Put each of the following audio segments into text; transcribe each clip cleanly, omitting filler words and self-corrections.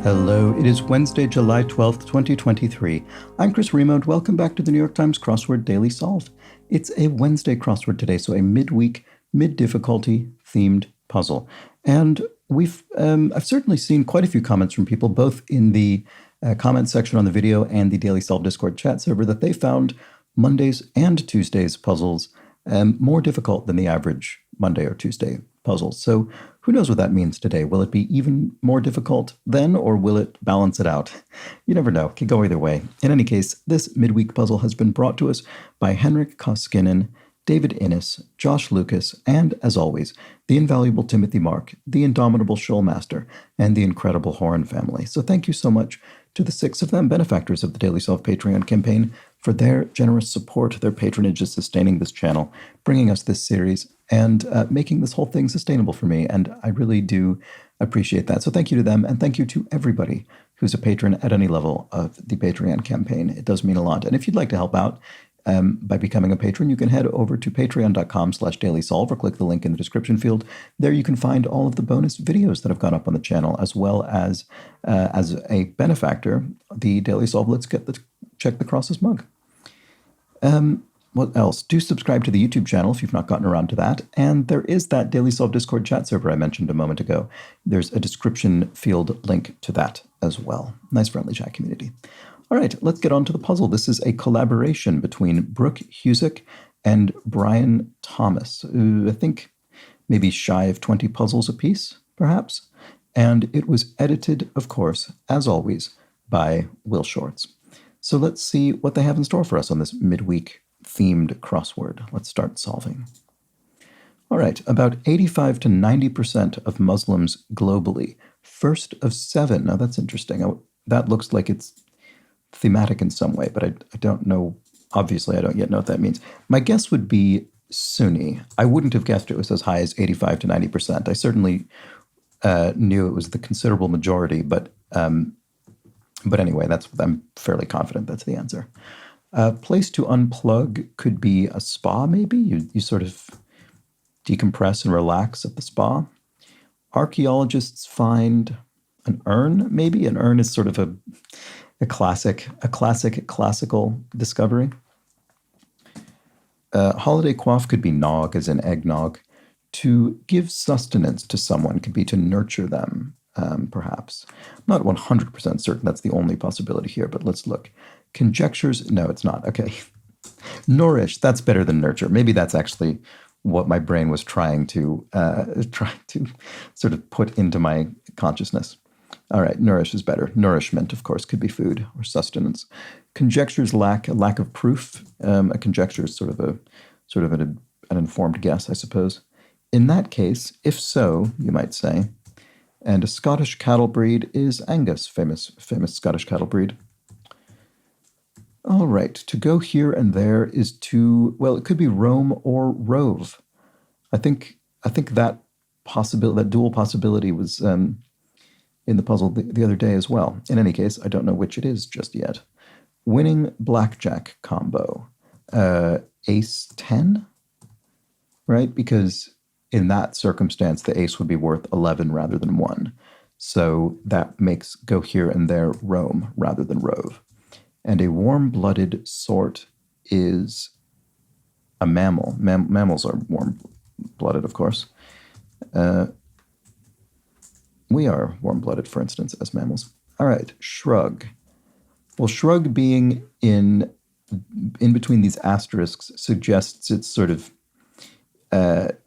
Hello, it is Wednesday, July 12th, 2023. I'm Chris Remo, and welcome back to the New York Times Crossword Daily Solve. It's a Wednesday crossword today, so a midweek, mid-difficulty themed puzzle. And I've certainly seen quite a few comments from people, both in the comment section on the video and the Daily Solve Discord chat server, that they found Mondays and Tuesdays puzzles more difficult than the average Monday or Tuesday puzzles. So who knows what that means today? Will it be even more difficult then, or will it balance it out? You never know. It can go either way. In any case, this midweek puzzle has been brought to us by Henrik Koskinen, David Innes, Josh Lucas, and, as always, the invaluable Timothy Mark, the indomitable Shoalmaster, and the incredible Horan family. So thank you so much to the 6 of them, benefactors of the Daily Solve Patreon campaign, for their generous support. Their patronage is sustaining this channel, bringing us this series, and making this whole thing sustainable for me. And I really do appreciate that. So thank you to them, and thank you to everybody who's a patron at any level of the Patreon campaign. It does mean a lot. And if you'd like to help out by becoming a patron, you can head over to patreon.com/dailysolve or click the link in the description field. There you can find all of the bonus videos that have gone up on the channel, as well as a benefactor, the Daily Solve Let's Check the Crosses mug. What else? Do subscribe to the YouTube channel if you've not gotten around to that. And there is that Daily Solve Discord chat server I mentioned a moment ago. There's a description field link to that as well. Nice friendly chat community. All right, let's get on to the puzzle. This is a collaboration between Brooke Husick and Brian Thomas. I think maybe shy of 20 puzzles apiece, perhaps. And it was edited, of course, as always, by Will Shorts. So let's see what they have in store for us on this midweek themed crossword. Let's start solving. All right, about 85 to 90% of Muslims globally. First of 7. Now that's interesting. That looks like it's thematic in some way, but I don't know. Obviously, I don't yet know what that means. My guess would be Sunni. I wouldn't have guessed it was as high as 85 to 90%. I certainly knew it was the considerable majority, but anyway, I'm fairly confident that's the answer. Place to unplug could be a spa, maybe. You sort of decompress and relax at the spa. Archaeologists find an urn, maybe. An urn is sort of a classical discovery. Holiday quaff could be nog, as in eggnog. To give sustenance to someone could be to nurture them, perhaps. I'm not 100% certain that's the only possibility here, but let's look. Conjectures? No, it's not. Okay. Nourish, that's better than nurture. Maybe that's actually what my brain was trying to sort of put into my consciousness. All right, nourish is better. Nourishment, of course, could be food or sustenance. Conjectures lack of proof. A conjecture is sort of an informed guess, I suppose. In that case, if so, you might say. And a Scottish cattle breed is Angus, famous Scottish cattle breed. All right, to go here and there is to, well, it could be roam or rove. I think that dual possibility was in the puzzle the other day as well. In any case, I don't know which it is just yet. Winning blackjack combo. Ace 10, right? Because in that circumstance, the ace would be worth 11 rather than 1. So that makes go here and there roam rather than rove. And a warm-blooded sort is a mammal. Mammals are warm-blooded, of course. We are warm-blooded, for instance, as mammals. All right, shrug. Well, shrug being in between these asterisks suggests it's sort of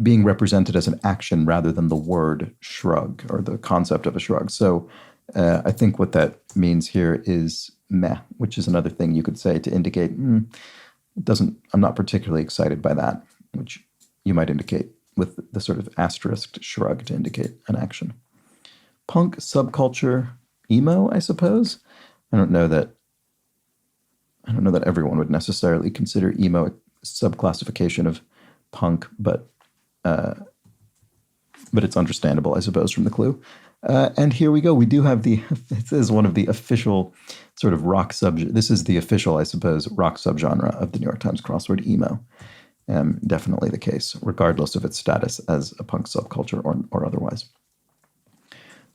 being represented as an action rather than the word shrug or the concept of a shrug. So I think what that means here is meh, which is another thing you could say to indicate I'm not particularly excited by that, which you might indicate with the sort of asterisked shrug to indicate an action. Punk subculture emo, I suppose. I don't know that everyone would necessarily consider emo a subclassification of punk, but it's understandable, I suppose, from the clue. And here we go. We do have this is one of the official sort of rock this is the official, I suppose, rock subgenre of the New York Times crossword, emo. Definitely the case, regardless of its status as a punk subculture or otherwise.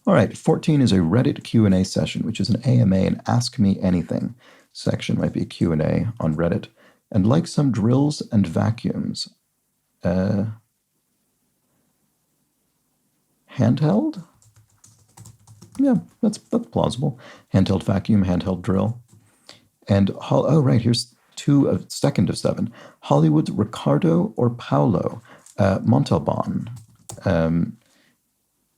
All right, 14 is a Reddit Q&A session, which is an AMA, an Ask Me Anything section. Might be a Q&A on Reddit. And like some drills and vacuums, handheld? Yeah, that's plausible. Handheld vacuum, handheld drill. And, oh, right, here's second of 7. Hollywood's Ricardo or Paolo Montalban.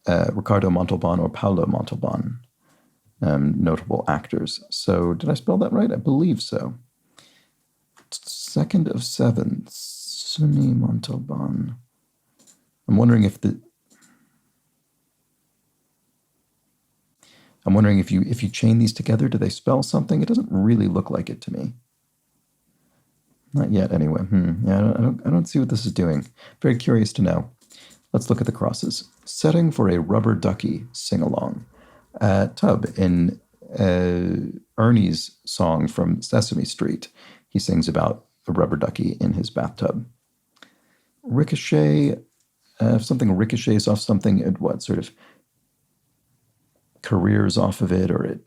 Ricardo Montalban or Paolo Montalban. Notable actors. So, did I spell that right? I believe so. Second of 7. Sunny Montalban. I'm wondering if you chain these together, do they spell something? It doesn't really look like it to me. Not yet, anyway. Yeah, I don't see what this is doing. Very curious to know. Let's look at the crosses. Setting for a rubber ducky sing-along. Tub in Ernie's song from Sesame Street. He sings about a rubber ducky in his bathtub. Ricochet, if something ricochets off something, it what sort of careers off of it, or it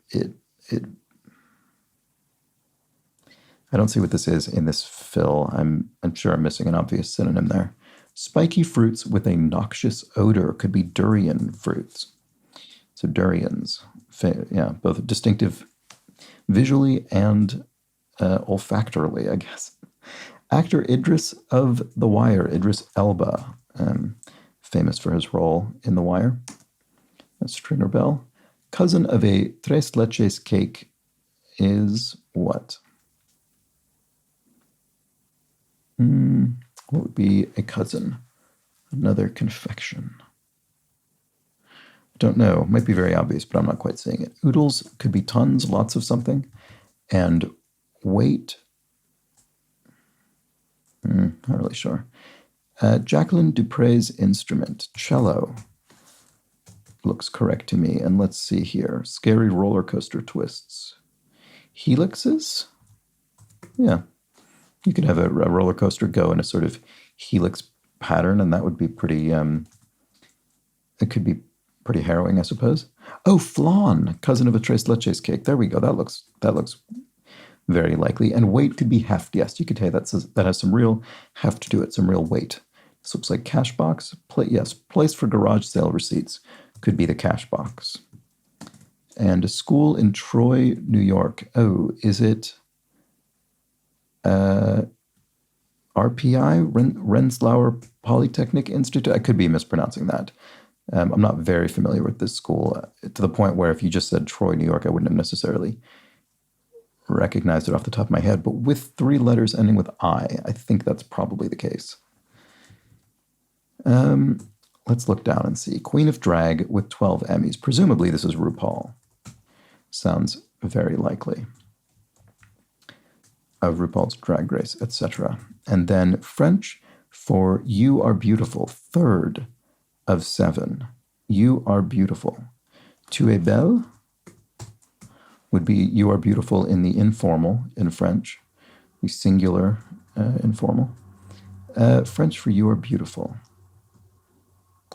I don't see what this is in this fill. I'm sure I'm missing an obvious synonym there. Spiky fruits with a noxious odor could be durian fruits. So durians, yeah, both distinctive visually and olfactorily, I guess. Actor Idris of The Wire, Idris Elba, famous for his role in The Wire. That's Stringer Bell. Cousin of a tres leches cake is what? What would be a cousin? Another confection. I don't know. Might be very obvious, but I'm not quite seeing it. Oodles could be tons, lots of something. And weight, not really sure. Jacqueline Dupre's instrument, cello, looks correct to me. And let's see here. Scary roller coaster twists. Helixes? Yeah. You could have a roller coaster go in a sort of helix pattern, and that would be pretty, it could be pretty harrowing, I suppose. Oh, flan, cousin of a tres leches cake. There we go. That looks very likely. And weight could be heft. Yes, you could say that has some real heft to it, some real weight. This looks like cash box. Yes, place for garage sale receipts could be the cash box. And a school in Troy, New York. Oh, is it RPI, Rensselaer Polytechnic Institute? I could be mispronouncing that. I'm not very familiar with this school, to the point where if you just said Troy, New York, I wouldn't have necessarily recognized it off the top of my head. But with 3 letters ending with I think that's probably the case. Let's look down and see. Queen of Drag with 12 Emmys. Presumably this is RuPaul. Sounds very likely. Of RuPaul's Drag Race, etc. And then French for You Are Beautiful, 3rd of 7. You Are Beautiful. Tu es belle would be You Are Beautiful in the informal in French, the singular informal. French for You Are Beautiful.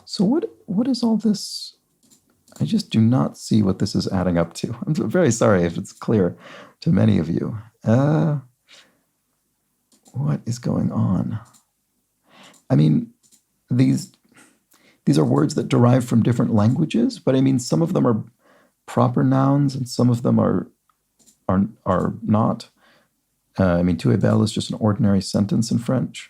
So what is all this? I just do not see what this is adding up to. I'm very sorry if it's clear to many of you. What is going on? I mean, these are words that derive from different languages, but I mean, some of them are proper nouns and some of them are not. I mean, tu es belle is just an ordinary sentence in French.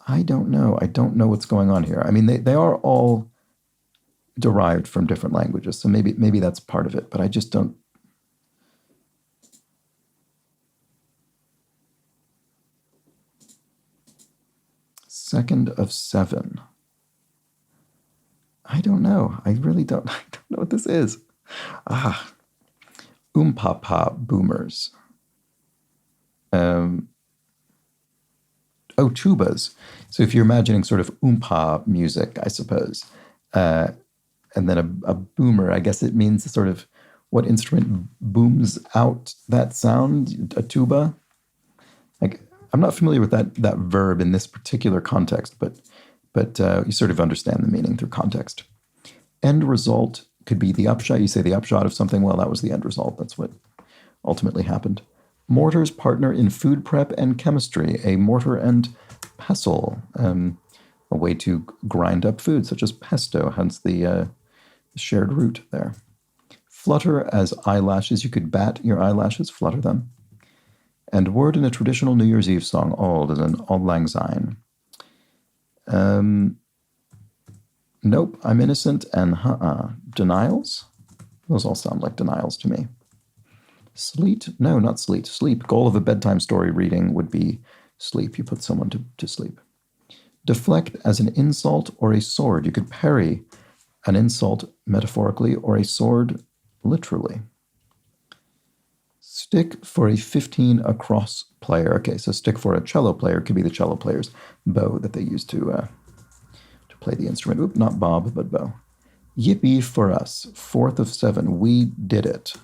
I don't know. I don't know what's going on here. I mean, they are all derived from different languages, so maybe that's part of it, but I just don't. Second of 7. I don't know. I really don't. I don't know what this is. Papa boomers. Tubas. So if you're imagining sort of oompa music, I suppose, and then a boomer, I guess it means sort of what instrument booms out that sound, a tuba. Like, I'm not familiar with that verb in this particular context, but you sort of understand the meaning through context. End result could be the upshot. You say the upshot of something, well, that was the end result. That's what ultimately happened. Mortar's partner in food prep and chemistry, a mortar and pestle, a way to grind up food, such as pesto, hence the shared root there. Flutter as eyelashes. You could bat your eyelashes, flutter them. And word in a traditional New Year's Eve song, old as an Auld Lang Syne. Nope, I'm innocent and denials? Those all sound like denials to me. Sleet? No, not sleet. Sleep. Goal of a bedtime story reading would be sleep. You put someone to sleep. Deflect as an insult or a sword. You could parry an insult metaphorically or a sword literally. Stick for a 15 across player. Okay, so stick for a cello player could be the cello player's bow that they use to play the instrument. Oop, not Bob, but bow. Yippee for us. 4th of 7. We did it.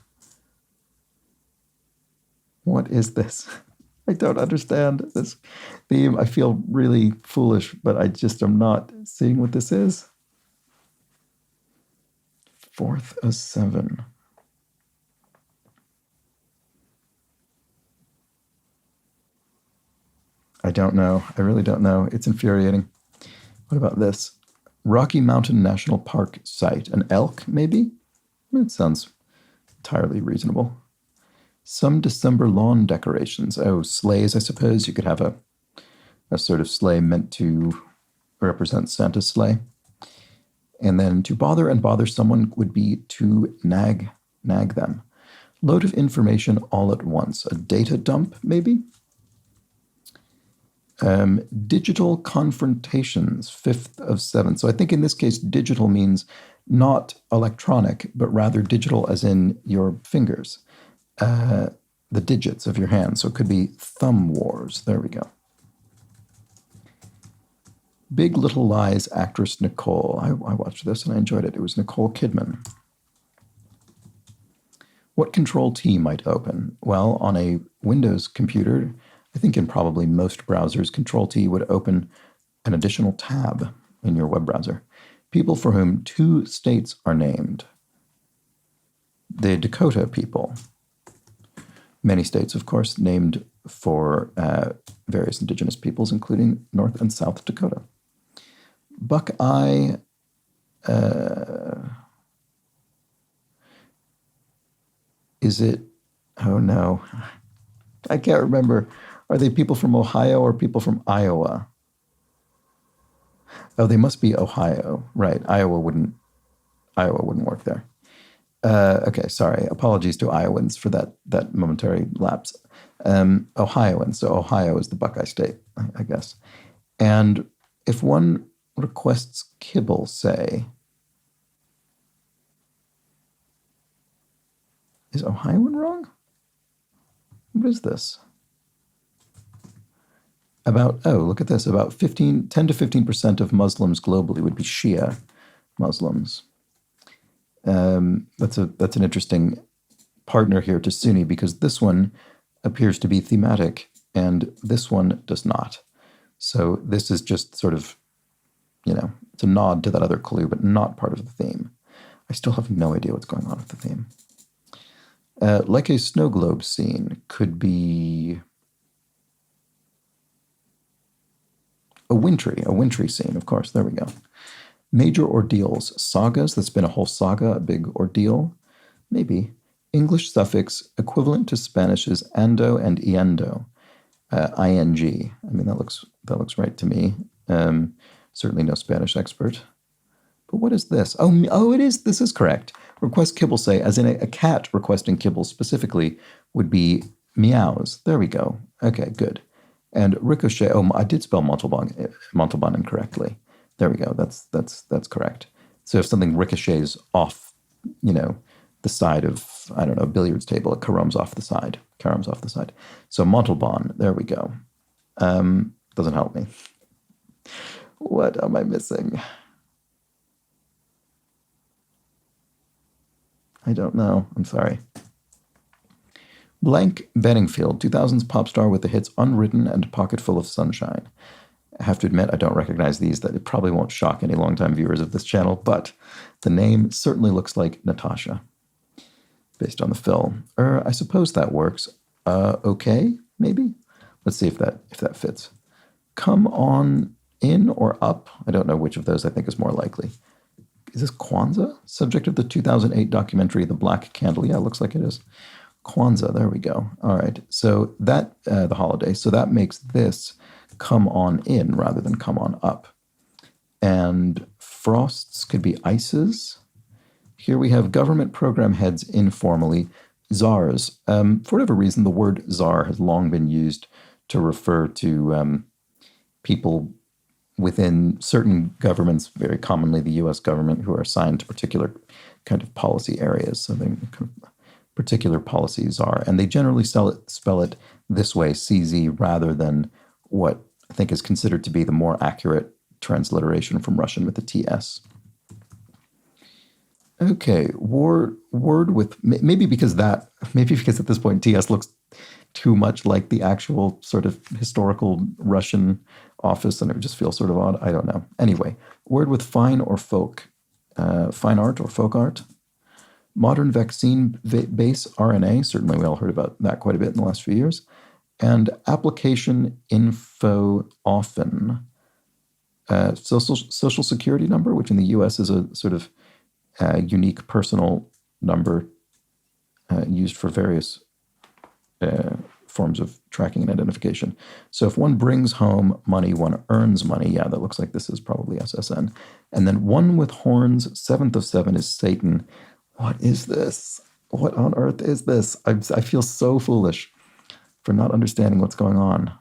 What is this? I don't understand this theme. I feel really foolish, but I just am not seeing what this is. 4th of 7. I don't know. I really don't know. It's infuriating. What about this? Rocky Mountain National Park site. An elk, maybe? It sounds entirely reasonable. Some December lawn decorations. Oh, sleighs, I suppose. You could have a sort of sleigh meant to represent Santa's sleigh. And then to bother someone would be to nag them. Load of information all at once. A data dump, maybe? Digital confrontations, 5th of 7. So I think in this case, digital means not electronic, but rather digital as in your fingers, the digits of your hand. So it could be thumb wars. There we go. Big Little Lies actress Nicole. I watched this and I enjoyed it. It was Nicole Kidman. What Control T might open? Well, on a Windows computer, I think in probably most browsers, Control T would open an additional tab in your web browser. People for whom 2 states are named. The Dakota people. Many states, of course, named for various indigenous peoples, including North and South Dakota. Buckeye. Is it? Oh no. I can't remember. Are they people from Ohio or people from Iowa? Oh, they must be Ohio. Right. Iowa wouldn't work there. Okay, sorry. Apologies to Iowans for that momentary lapse. Ohioans. So Ohio is the Buckeye state, I guess. And if one requests kibble, say, is Ohioan wrong? What is this? Look at this. About 10 to 15% of Muslims globally would be Shia Muslims. That's an interesting partner here to Sunni because this one appears to be thematic and this one does not. So this is just sort of, it's a nod to that other clue, but not part of the theme. I still have no idea what's going on with the theme. Like a snow globe scene could be a wintry scene, of course. There we go. Major ordeals, sagas. That's been a whole saga, a big ordeal. Maybe. English suffix equivalent to Spanish's ando and iendo. ing. I mean, that looks right to me. Certainly no Spanish expert. But what is this? Oh, it is. This is correct. Request kibble, say, as in a cat requesting kibble specifically would be meows. There we go. Okay, good. And ricochet. Oh, I did spell Montalban incorrectly. There we go. That's correct. So if something ricochets off, the side of, I don't know, a billiards table, it caroms off the side. So Montalban. There we go. Doesn't help me. What am I missing? I don't know. I'm sorry. Blank Bedingfield, 2000s pop star with the hits Unwritten and Pocket Full of Sunshine. I have to admit, I don't recognize these. That it probably won't shock any longtime viewers of this channel, but the name certainly looks like Natasha, based on the film. I suppose that works. Okay, maybe. Let's see if that fits. Come on in or up. I don't know which of those I think is more likely. Is this Kwanzaa? Subject of the 2008 documentary, The Black Candle. Yeah, it looks like it is. Kwanzaa, there we go. All right, so that, the holiday, so that makes this come on in rather than come on up. And frosts could be ices. Here we have government program heads informally, czars. For whatever reason, the word czar has long been used to refer to people within certain governments, very commonly the U.S. government, who are assigned to particular kind of policy areas. So they particular policies are, and they generally spell it this way, CZ, rather than what I think is considered to be the more accurate transliteration from Russian with the TS. Okay, word with, maybe because at this point TS looks too much like the actual sort of historical Russian office, and it would just feel sort of odd. I don't know. Anyway, word with fine or folk, fine art or folk art. Modern vaccine base RNA, certainly we all heard about that quite a bit in the last few years. And application info often. Social security number, which in the US is a sort of unique personal number used for various forms of tracking and identification. So if one brings home money, one earns money. Yeah, that looks like this is probably SSN. And then one with horns, 7th of 7 is Satan. What is this? What on earth is this? I feel so foolish for not understanding what's going on.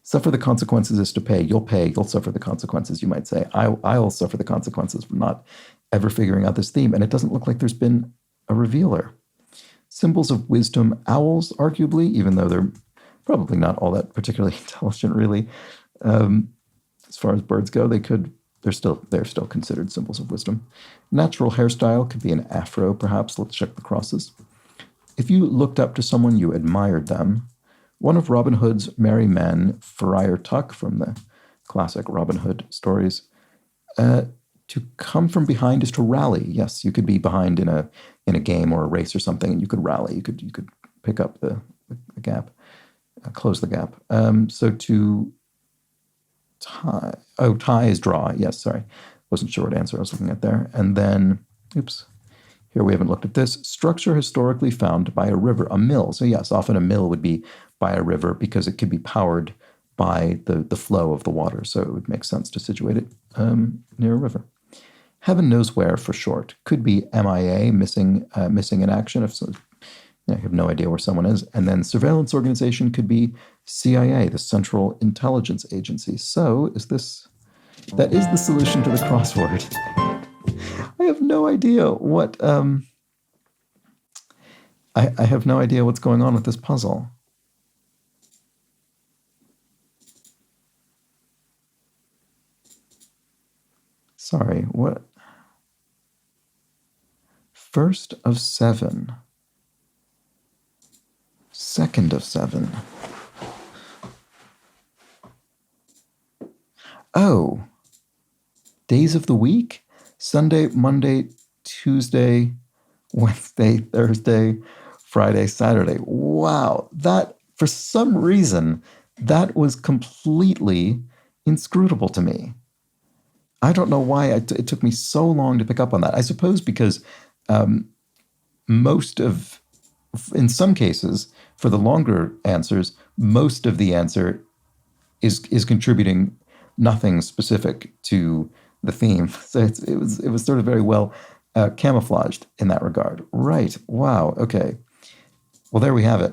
Suffer the consequences is to pay. You'll pay. You'll suffer the consequences, you might say. I'll suffer the consequences for not ever figuring out this theme. And it doesn't look like there's been a revealer. Symbols of wisdom, owls, arguably, even though they're probably not all that particularly intelligent, really. As far as birds go, they're still considered symbols of wisdom. Natural hairstyle could be an afro, perhaps. Let's check the crosses. If you looked up to someone, you admired them. One of Robin Hood's merry men, Friar Tuck, from the classic Robin Hood stories. To come from behind is to rally. Yes, you could be behind in a game or a race or something, and you could rally. You could pick up the gap, close the gap. So to tie. Oh, tie is draw. Yes, sorry. Wasn't sure what answer I was looking at there. And then, oops, here we haven't looked at this. Structure historically found by a river, a mill. So yes, often a mill would be by a river because it could be powered by the flow of the water. So it would make sense to situate it near a river. Heaven knows where for short. Could be MIA, missing in action. If so, you have no idea where someone is. And then surveillance organization could be CIA, the Central Intelligence Agency. So that is the solution to the crossword. I have no idea what, I have no idea what's going on with this puzzle. Sorry, what? First of 7. Second of 7. Oh. Days of the week? Sunday, Monday, Tuesday, Wednesday, Thursday, Friday, Saturday. Wow. That, for some reason, that was completely inscrutable to me. I don't know why it took me so long to pick up on that. I suppose because in some cases, for the longer answers, most of the answer is contributing nothing specific to the theme. So it was sort of very well camouflaged in that regard. Right. Wow. Okay. Well, there we have it.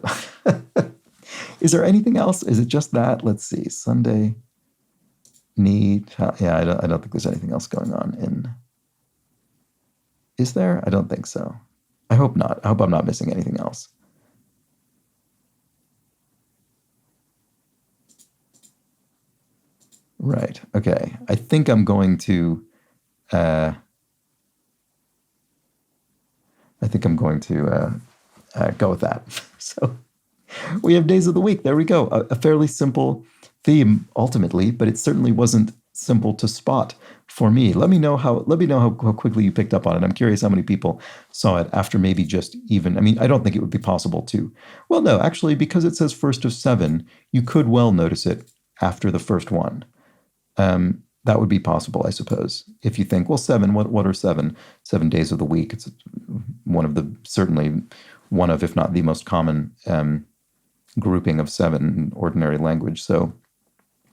Is there anything else? Is it just that? Let's see. Sunday. Yeah, I don't think there's anything else going on in. Is there? I don't think so. I hope not. I hope I'm not missing anything else. Right. Okay. I think I'm going to go with that. So We have days of the week. There we go. A fairly simple theme ultimately, but it certainly wasn't simple to spot for me. Let me know how quickly you picked up on it. I'm curious how many people saw it after maybe just even. I mean, I don't think it would be possible to. Well, no, actually, because it says first of seven, you could well notice it after the first one. That would be possible, I suppose. If you think, well, seven, what are seven? 7 days of the week. It's certainly one of, if not the most common grouping of seven in ordinary language. So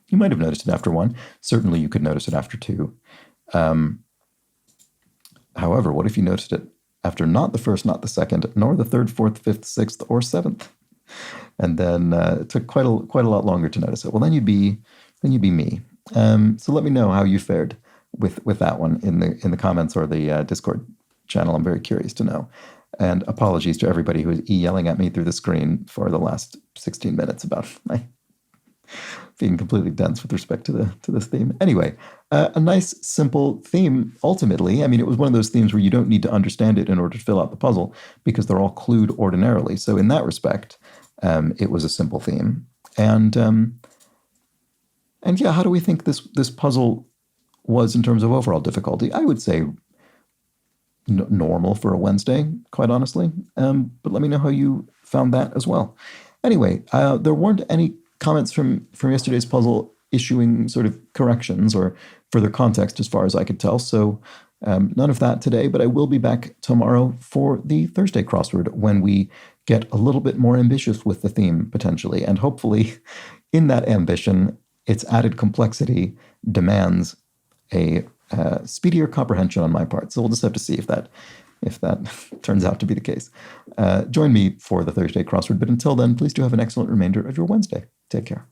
you might have noticed it after one. Certainly you could notice it after two. However, what if you noticed it after not the first, not the second, nor the third, fourth, fifth, sixth, or seventh? And then it took quite a lot longer to notice it. Well, then you'd be me. So let me know how you fared with that one in the comments or the Discord channel. I'm very curious to know. And apologies to everybody who is yelling at me through the screen for the last 16 minutes about my being completely dense with respect to this theme. Anyway, a nice, simple theme, ultimately. I mean, it was one of those themes where you don't need to understand it in order to fill out the puzzle because they're all clued ordinarily. So in that respect, it was a simple theme. And yeah, how do we think this puzzle was in terms of overall difficulty? I would say normal for a Wednesday, quite honestly. But let me know how you found that as well. Anyway, there weren't any comments from yesterday's puzzle issuing sort of corrections or further context as far as I could tell. So none of that today, but I will be back tomorrow for the Thursday crossword when we get a little bit more ambitious with the theme potentially. And hopefully in that ambition, its added complexity demands a speedier comprehension on my part. So we'll just have to see if that turns out to be the case. Join me for the Thursday crossword. But until then, please do have an excellent remainder of your Wednesday. Take care.